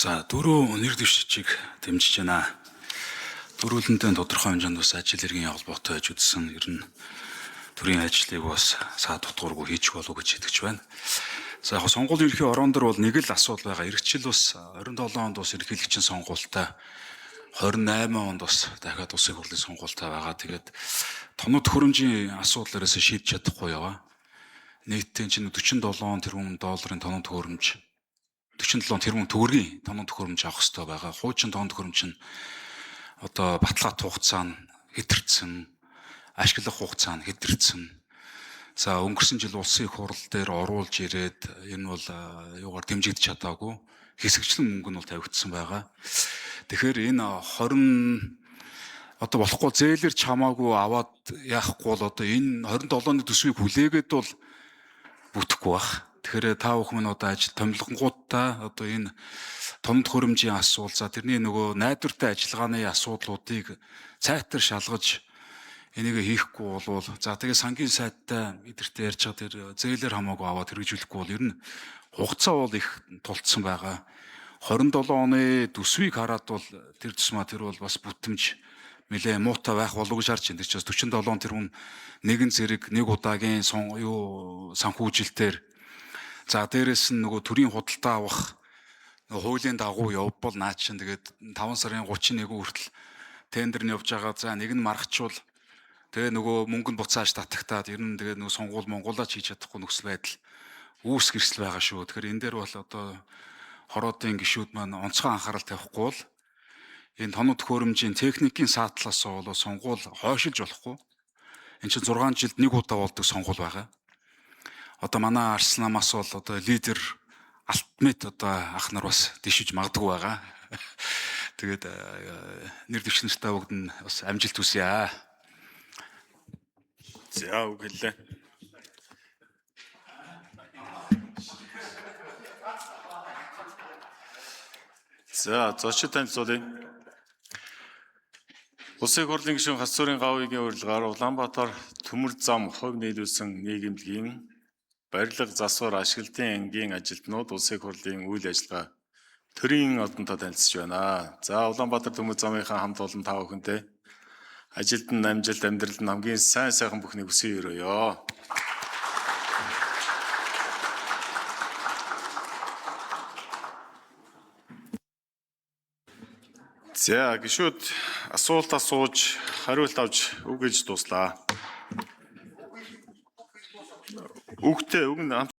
За дөрөв нэр дэвшигчийг дэмжиж байна. Дөрвөлөнтэй тодорхой хэмжээнд бас ажил хэргийн холбоотой байж үзсэн. Ер нь төрийн ажлыг бас саад дутгуургүй хийчих болов гэж итгэж байна. За яг сонгуулийн ерхий ороон дээр бол нэг л асуудал байгаа. Иргэжил бас 27 онд бас ерхийлэгчийн сонгуультай 28 онд бас дахиад улсын хурлын сонгуультай байгаа. Тэгээд тоног төхөөрөмжийн асуудлараас шийдэж чадахгүй яваа. Нийтдээ чинь 47 тэрбум долларын тоног төхөөрөмж 47 тэрбум төгрөгийн тоног төхөөрөмж авах хэрэгтэй байгаа. Хуучин тоног төхөөрөмж нь одоо баталгаат хугацаа нь хэтэрсэн, ашиглах хугацаа нь хэтэрсэн. За өнгөрсөн жил улсын их хурл дээр оруулж ирээд энэ бол юугаар дэмжигдэж чадаагүй. Хэсэгчлэн мөнгө нь бол тавигдсан байгаа. Тэгэхээр энэ 20 одоо болохгүй зээлэрч хамаагүй аваад яахгүй бол одоо энэ 27-ны төсвийг хүлээгээд бол бүтэхгүй байх. Тэгэхээр та бүхэн одоо ажил томилгонгуудтай одоо энэ тоног төхөөрөмжийн асуудал за тэрний нөгөө найдвартай ажиллагааны асуудлуудыг цайтар шалгаж энийг хийхгүй болвол за тэгээ сангийн сайттай эдэртээ ярьж байгаа тэр зээлэр хамаагүй аваад хэрэгжүүлэхгүй бол ер нь хугацаа бол их тулцсан байгаа. 27 оны төсвийг хараад бол тэр тусмаа тэр бол бас бүтэмж нэлээ муутай байх болов гэж харж байна. Тэр чинь 47 тэрбум нэгэн зэрэг нэг удаагийн санхүүжилтээр за дээрэс нь нөгөө төрийн худалдаа авах хуулийн дагуу явбал наа чинь тэгээд 5 сарын 31 хүртэл тендер нь явж байгаа. За нэг нь маргачвал тэгээ нөгөө мөнгө нь буцааж татагтаад ер нь тэгээд нөгөө сонгуул Монголаач хийж чадахгүй нөхцөл байдал үүсэх эрсдэл байгаа шүү. Тэгэхээр энэ дээр бол одоо хороодын гишүүд маань онцгой анхаарал тавихгүй бол энэ тоног төхөөрөмжийн техникийн саатлаас бол сонгуул хойшилж болохгүй. Энд чинь 6 жилд нэг удаа болдог сонгуул байгаа. Одоо манай Арсланамаас бол одоо лидер алтмет одоо ах нар бас дэвшиж магадгүй байгаа. Тэгээд нэр дэвшигчтэй бүгд нь бас амжилт хүсье. За үг хэллээ. За зочид танилцуулъя. Улсын хурлын гишүүн Хацуурын Гавьяагийн урилгаар Улаанбаатар төмөр зам хувь нийлүүлсэн нийгэмлэгийн барилга засвар ашиглалтын ангийн ажилтнууд улсын хурлын үйл ажиллагаа төрийн одонтой танилцж байна. За Улаанбаатар төмөр замынхаа хамт олон та бүхэнтэй ажилд нь амжилт амьдралд нь хамгийн сайхан бүхнийг хүсье өрөөё. За гишүүд асуулт асууж хариулт авч үг гэж дуслаа. Үг нь